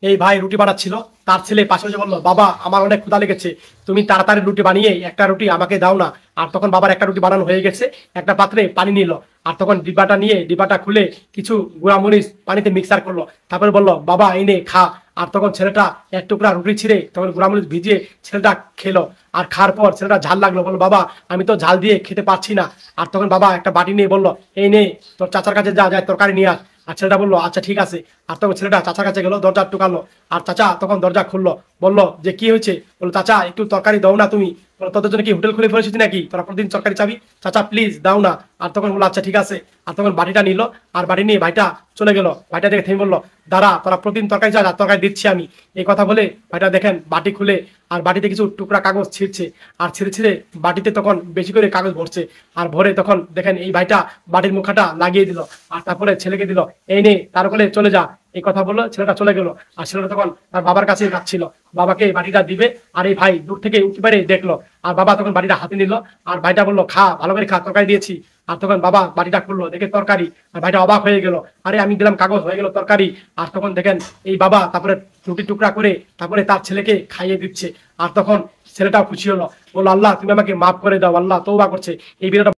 এই ভাই রুটি বানাচ্ছিল, তার ছেলে পাশে বসে বললো, বাবা আমার অনেক ক্ষুধা লেগেছে, তুমি তাড়াতাড়ি রুটি বানিয়ে একটা রুটি আমাকে দাও না। আর তখন বাবার একটা রুটি বানানো হয়ে গেছে, একটা পাত্রে পানি নিল, আর তখন ডিব্বাটা নিয়ে ডিব্বাটা খুলে কিছু গুঁড়ামরিচ পানিতে মিক্সার করলো, তারপরে বললো, বাবা এনে খা। আর তখন ছেলেটা এক টুকরা রুটি ছিঁড়ে তখন গুঁড়ামরিচ ভিজিয়ে ছেলেটা খেলো। আর খাওয়ার পর ছেলেটা ঝাল লাগলো, বললো, বাবা আমি তো ঝাল দিয়ে খেতে পারছি না। আর তখন বাবা একটা বাটি নিয়ে বললো, এই নে তোর চাচার কাছে যা যায় তরকারি নিয়ে আস। আর ছেলেটা বললো, আচ্ছা ঠিক আছে। আর তখন ছেলেটা চাচার কাছে গেলো, দরজা টুকালো। আর চাচা তখন দরজা খুললো, বললো যে কি হয়েছে? বললো, চাচা একটু তরকারি দাও না তুমি। বললো, তোদের জন্য কি হোটেল খুলে ফেলেছিস নাকি, তোরা প্রতিদিন তরকারি চাবি? চাচা প্লিজ দাও না। আর তখন বললো, আচ্ছা ঠিক আছে। আর তখন বাটিটা নিল, আর বাটি নিয়ে ভাইটা চলে গেল। ভাইটা দেখে থেমে বললো, দাঁড়া, তোরা প্রতিদিন তরকারি চা, তরকারি দিচ্ছি আমি। এই কথা বলে ভাইটা দেখেন বাটি খুলে আর বাটিতে কিছু টুকরা কাগজ ছিঁড়ছে। আর ছিঁড়ে ছিঁড়ে বাটিতে তখন বেশি করে কাগজ ভরছে। আর ভরে তখন দেখেন এই ভাইটা বাটির মুখাটা লাগিয়ে দিল। আর তারপরে ছেলেকে দিল, এই নে তার কোলে চলে যা। এই কথা বললো, ছেলেটা চলে গেল। আর ছেলেটা তখন তার বাবার কাছে যাচ্ছিল, বাবাকে বাটিটা দিবে। আর এই ভাই দূর থেকে উঠে পারে দেখলো। আর বাবা তখন বাটিটা হাতে নিল। আর ভাইটা বললো, খা, ভালো করে খা, তরকারি দিয়েছি। আর তখন বাবা বাটিটা খুললো, দেখে তরকারি। আর ভাইটা অবাক হয়ে গেল, আরে আমি দিলাম কাগজ, হয়ে গেল তরকারি। আর তখন দেখেন এই বাবা তারপরে রুটি টুকরা করে তারপরে তার ছেলেকে খাইয়ে দিচ্ছে। আর তখন ছেলেটাও খুশি হলো, বললো, আল্লাহ তুমি আমাকে মাফ করে দাও, আল্লাহ তওবা করছে। এই ভিডিওটা